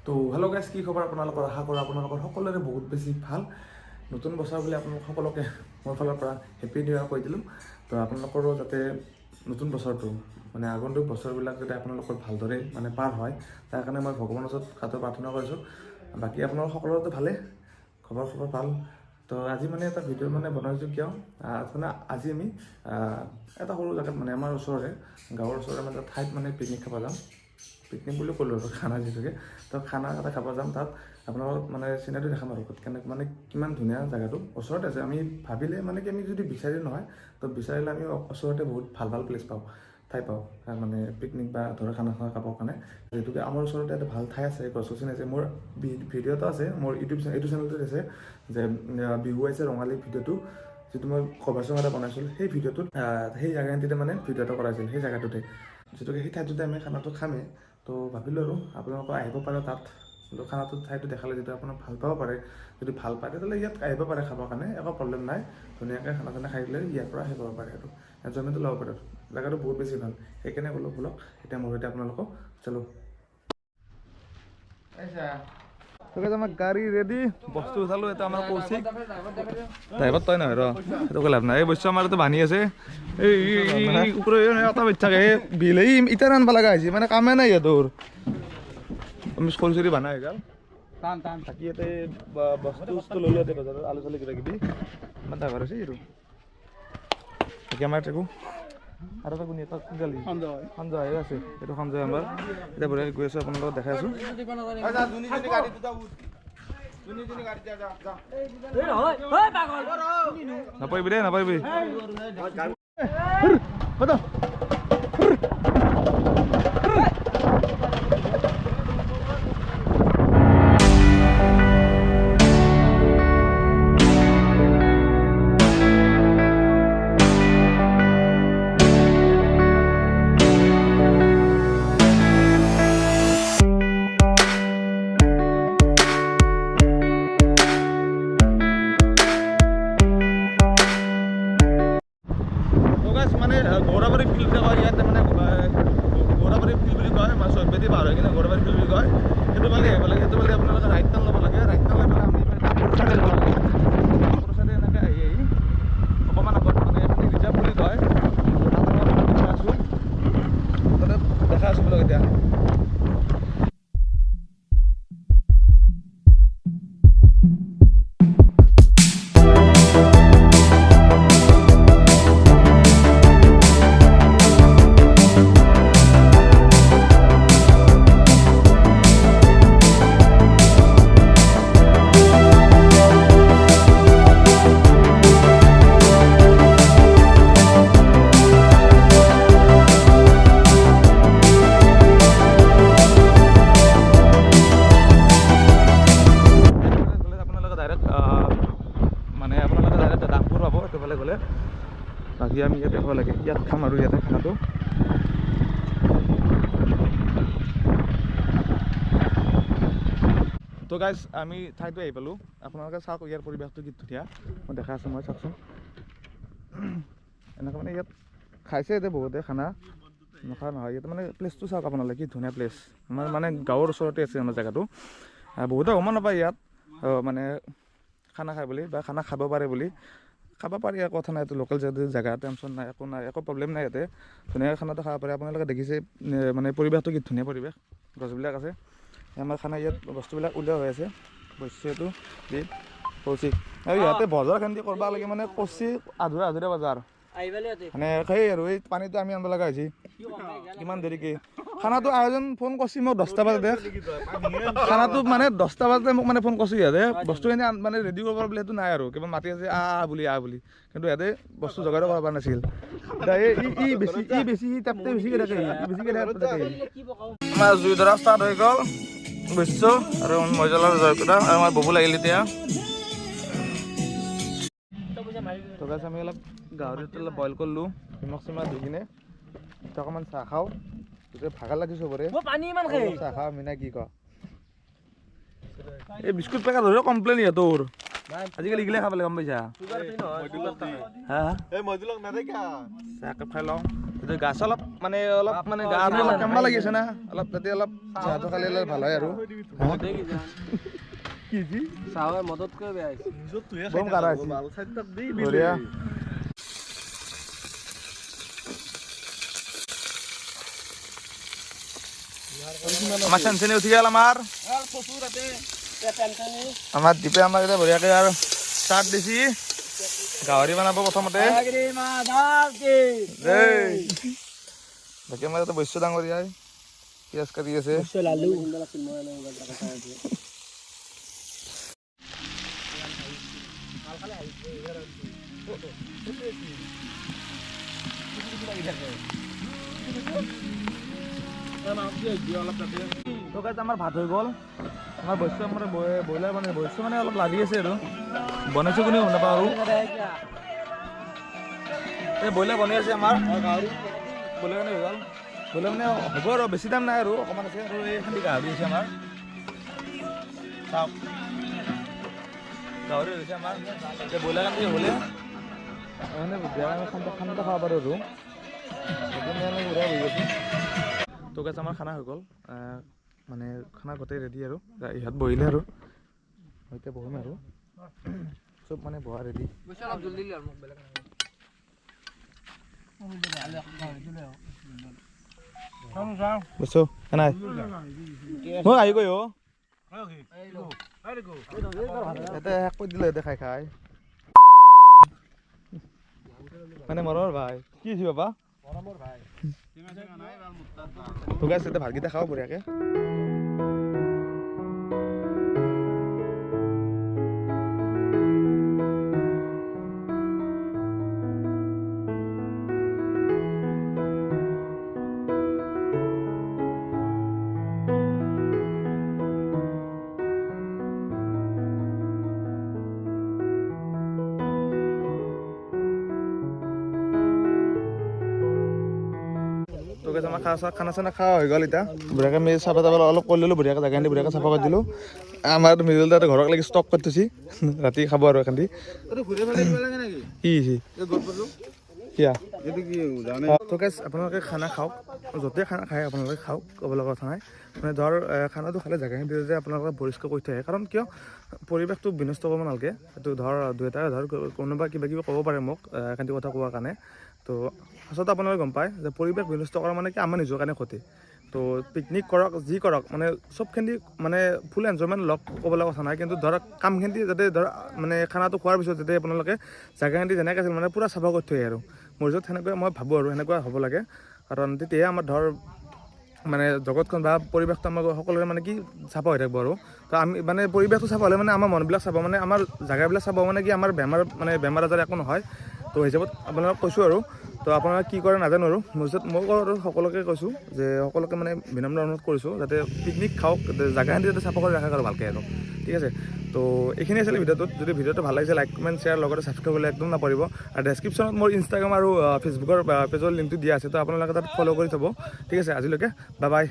তো hello' guys, কি খবৰ আপোনালোকৰ? আশা কৰোঁ আপোনালোকৰ সকলোৰে বহুত বেছি ভাল। নতুন বছৰ বুলি আপোনালোক সকলোকে মোৰ ফালৰ পৰা হেপী নিউ ইয়াৰ কৈ দিলোঁ। তো আপোনালোকৰো যাতে নতুন বছৰটো মানে আগন্তুক বছৰবিলাক যাতে আপোনালোকৰ ভালদৰে মানে পাৰ হয়, তাৰ কাৰণে মই ভগৱানৰ ওচৰত কাটো প্ৰাৰ্থনা কৰিছোঁ। বাকী আপোনালোকৰ সকলোতো ভালেই, খবৰ ভাল। তো আজি মানে এটা ভিডিঅ' মানে বনাইছোঁ কিয় মানে আজি আমি এটা সৰু জেগাত মানে আমাৰ ওচৰৰে গাঁৱৰ ওচৰৰে মানে ঠাইত মানে পিকনিক খাব যাম। পিকনিক বুলি ক'লোঁ আৰু খানা যিটোকে, তো খানা এটা খাব যাম। তাত আপোনালোকক মানে চিনাৰিটো দেখাম আৰু কেনেকৈ মানে কিমান ধুনীয়া জেগাটো ওচৰতে আছে। আমি ভাবিলে মানে কি আমি যদি বিচাৰি নহয় তো বিচাৰিলে আমি ওচৰতে বহুত ভাল প্লেচ পাওঁ, ঠাই পাওঁ মানে পিকনিক বা ধৰক খানা খাবৰ কাৰণে। যিহেতুকে আমাৰ ওচৰতে এটা ভাল ঠাই আছে, গছ গছনি আছে। মোৰ ভিডিঅ' এটা আছে মোৰ এইটো চেনেলটোত আছে যে বিহু আহিছে ৰঙালী ভিডিঅ'টো, যিটো মই কভাৰ চং এটা বনাইছিলোঁ। সেই ভিডিঅ'টোত সেই জেগাখিনিতে মানে ভিডিঅ' এটা কৰাইছিল, সেই জেগাটোতে যিটোকে সেই ঠাইটোতে আমি খানাটো খামেই। তো ভাবিলোঁ আৰু আপোনালোকে আহিব পাৰে তাত, খানাটো ঠাইটো দেখালে যদি আপোনাক ভাল পাব পাৰে। যদি ভাল পায় তেতিয়াহ'লে ইয়াত আহিব পাৰে খাবৰ কাৰণে, একো প্ৰব্লেম নাই। ধুনীয়াকৈ খানা চানা খাই দিলে ইয়াৰ পৰা আহিব পাৰে আৰু এনজয়মেণ্টটো ল'ব পাৰে। জেগাটো বহুত বেছি ভাল, সেইকাৰণে ক'লোঁ ব'লক এতিয়া মোৰ সৈতে আপোনালোকক চলো। আমাৰ গাড়ী ৰেডি, বস্তু উঠালোঁ। এটা আমাৰ কৌশিক ড্ৰাইভাৰ তই নহয় ৰ, সেইটো লাভ নাই। এই বস্তু আমাৰ ইয়াতে বান্ধি আছে, এই এটা থাকে বিল এই ইটাৰ আনব লগা হৈছে, মানে কামে নাই সিহঁতৰ। আমি খৰি চৰি বান্ধা হৈ গ'ল থাকি ইয়াতে বস্তু ল'লোঁ ইয়াতে বজাৰত, আলু চালু কিবা কিবি ইমান ডাঙৰ হৈছে এইটো থাকি আমাৰ একো আৰু এটা কোন এটা গালি সঞ্জয় আছে, এইটো সঞ্জয় আমাৰ এতিয়া বঢ়িয়া গৈ আছোঁ, আপোনালোকক দেখাই আছোঁ। নাপাৰিবি দেই, নাপাৰিবি। মানে গৌৰাবাৰী ফিল্ড যে কয় ইয়াতে, মানে গৌৰাবাৰী ফিল্ড বুলি কয়, মাছ বেদি পাৰ হৈ কিনে গৌৰাবাৰী ফিল্ড বুলি কয়। সেইটো পালে আহিব লাগে, সেইটো পালে আপোনালোকে ৰাইট টাৰ্ণ ল'ব লাগে। ৰাইট টাৰ্ণ লৈ পেলাই আমি এনেকৈ আহি অকণমান আগত মানে এইখিনি ৰিজাৰ্ভ বুলি কয়, দেখা আছোঁ বোলক এতিয়া। বাকী আমি ইয়াতে খাব লাগে, ইয়াত খাম আৰু ইয়াতে খানাটো। তো গাইজ আমি ঠাইটো আহি পালোঁ, আপোনালোকে চাওক ইয়াৰ পৰিৱেশটো কি ধুনীয়া। মই দেখাই আছোঁ, মই চাওকচোন এনেকৈ মানে ইয়াত খাইছে এতিয়া বহুতে খানা, নোখোৱা নহয়। ইয়াত মানে প্লেচটো চাওক আপোনালোকে, কি ধুনীয়া প্লেচ। আমাৰ মানে গাঁৱৰ ওচৰতে আছে আমাৰ জেগাটো। বহুতে গম নাপায় ইয়াত মানে খানা খাই বুলি বা খানা খাব পাৰে বুলি। খাব পাৰি, একো কথা নাই, এইটো লোকেল জেগা, টেনশ্যন নাই, একো নাই, একো প্ৰব্লেম নাই। ইয়াতে ধুনীয়াকৈ খানাটো খাব পাৰে। আপোনালোকে দেখিছে মানে পৰিৱেশটো কি ধুনীয়া পৰিৱেশ, গছবিলাক আছে। আমাৰ খানা ইয়াত বস্তুবিলাক উলিওৱা হৈ আছে। বস্তুটো দি কৌশিক আৰু ইয়াতে বজাৰ খান্দি কৰিব লাগে, মানে কচি আধুৰা বজাৰ মানে সেই আৰু এই পানীটো আমি আনিব লগা হৈছে কিমান দেৰিকৈ। খানাটো আয়োজন ফোন কৰিছে মোক 10টা বজাতে, খানাটো মানে 10টা বজাতে মোক মানে ফোন কৰিছে সিহঁতে। বস্তুখিনি মানে ৰেডি কৰিব বুলি সেইটো নাই আৰু, কিবা মাতি আছে বুলি কিন্তু ইয়াতে বস্তু যোগাৰ কৰিব পৰা নাছিল। আমাৰ জুই ধৰা ষ্টাৰ্ট হৈ গ'ল বুজিছোঁ, আৰু মই জ্বলাৰ জয়পুৰা আৰু আমাৰ ববু লাগিল এতিয়া। তো গাইছ আমি অলপ গাহৰিটো অলপ বইল কৰিলোঁ, নিমখ চিমখ দি কিনে। এতিয়া অকণমান চাহ খাওঁ, তেতিয়া ভাগৰ লাগিছে চবৰে। চাহ খাওঁ আমি নাই কি কওঁ। এই বিস্কুট পেকেট ধৰিও কমপ্লেইন তোৰ আজিকালি এইগিলা খাব লাগে, গম পাইছা? চাহ একাপ খাই লওঁ, গাছ অলপ মানে গাটো অলপ কেম্বা লাগি আছে না অলপ তাতে অলপ চাহটো খালে অলপ ভাল হয় আৰু কি কি চাহৰ মদতকৈ বেয়া হৈছে নিজতটোহে বম কাৰা আছে ভাল চাইডক দি বঢ়িয়া আমাৰ চেনচেনি উঠি গ'ল আমাৰ দীপে আমাৰ এতিয়া বঢ়িয়াকৈ আৰু ষ্টাৰ্ট দিছি গাহৰি বনাব প্ৰথমতে বাকী আমাৰ ইয়াতে বৈশ্য ডাঙৰীয়াই পিঁয়াজ কাটি আছে আমাৰ ভাত হৈ গ'ল আমাৰ বৈশ্য মানে ব্ৰইলাৰ মানে বৈশ্য মানে অলপ লাগি আছে আৰু বনাইছোঁ কোনেও গম নাপাওঁ আৰু এই ব্ৰইলাৰ বনাই আছে আমাৰ ব্ৰইলাৰ কাৰণে হৈ গ'ল ব্ৰইলাৰ মানে হ'ব আৰু বেছি দাম নাই আৰু অকণমান আছে আৰু এই খালি গাহৰি আছে আমাৰ চাওক গাহৰি হৈছে আমাৰ এতিয়া ব্ৰইলাৰ কাৰণে হ'লে মানে বেয়া খানা খাব পাৰোঁ আৰু তো গাছ আমাৰ খানা হৈ গ'ল মানে খানা গোটেই ৰেডি আৰু ইহঁত বহিলে আৰু এতিয়া বহিম আৰু চব মানে বহা ৰেডি বুজিছো নাই মই আহি গৈ ইয়াতে শেষ কৰি দিলে ইয়াতে খাই খাই মানে মৰমৰ ভাই কি হৈছে বাবা তোক আছে ভাতকেইটা খাওঁ বঢ়িয়াকে আমাৰ খানা চানা খোৱা হৈ গ'ল এতিয়া বঢ়িয়াকৈ আমি চাফা চাফা অলপ কৰি ল'লোঁ বঢ়িয়াকৈ জাগা দি বঢ়িয়াকৈ চাফা কৰি দিলোঁ আমাৰ মিডিল তাতে ঘৰক লাগি ষ্টক কৰি থৈছি ৰাতি খাব আৰু এখান দি কি কিয়া আপোনালোকে খানা খাওক য'তে খানা খায় আপোনালোকে খাওক ক'ব লগা কথা নাই মানে ধৰ খানাটো খালে জাগাখিনি দিয়ে যে আপোনালোকে পৰিষ্কাৰ কৰি থৈ আহে কাৰণ কিয় পৰিৱেশটো বিনষ্ট কৰিব নালাগে সেইটো ধৰ দুই এটা ধৰ কোনোবা কিবা কিবি ক'ব পাৰে মোক এখান কথা কোৱাৰ কাৰণে তো আচলতে আপোনালোকে গম পায় যে পৰিৱেশ বিনষ্ট কৰা মানে কি আমাৰ নিজৰ কাৰণে ক্ষতি তো পিকনিক কৰক যি কৰক মানে চবখিনি মানে ফুল এনজয়মেণ্ট লওক ক'ব লগা কথা নাই কিন্তু ধৰক কামখিনি যাতে ধৰ মানে খানাটো খোৱাৰ পিছত যাতে আপোনালোকে জাগাখিনি যেনেকৈ আছিল মানে পূৰা চাফা কৰি থৈ আহে আৰু মোৰ য'ত সেনেকৈ মই ভাবোঁ আৰু সেনেকুৱা হ'ব লাগে কাৰণ তেতিয়াহে আমাৰ ধৰ মানে জগতখন বা পৰিৱেশটো আমাৰ সকলোৰে মানে কি চাফা হৈ থাকিব আৰু তো আমি মানে পৰিৱেশটো চাফা হ'লে মানে আমাৰ মনবিলাক চাব মানে আমাৰ জাগাবিলাক চাব মানে কি আমাৰ বেমাৰ আজাৰ একো নহয় তো হিচাপত আপোনালোকক কৈছোঁ আৰু তো আপোনালোকে কি কৰে নাজানো আৰু মই আৰু সকলোকে কৈছোঁ যে সকলোকে মানে বিনম্ৰ অনুৰোধ কৰিছোঁ যাতে পিকনিক খাওক জাগাখিনি যাতে চাফা কৰি ৰাখে আৰু ভালকৈ আৰু ঠিক আছে তো এইখিনি আছিলে ভিডিঅ'টোত যদি ভিডিঅ'টো ভাল লাগিছে লাইক কমেণ্ট শ্বেয়াৰ লগতে ছাবস্ক্ৰাইব কৰিবলৈ একদম নাপাহৰিব আৰু ডেছক্ৰিপশ্যনত মোৰ ইনষ্টাগ্ৰাম আৰু ফেচবুকৰ পেজৰ লিংকটো দিয়া আছে তো আপোনালোকে তাত ফ'ল' কৰি থ'ব ঠিক আছে আজিলৈকে বাই বাই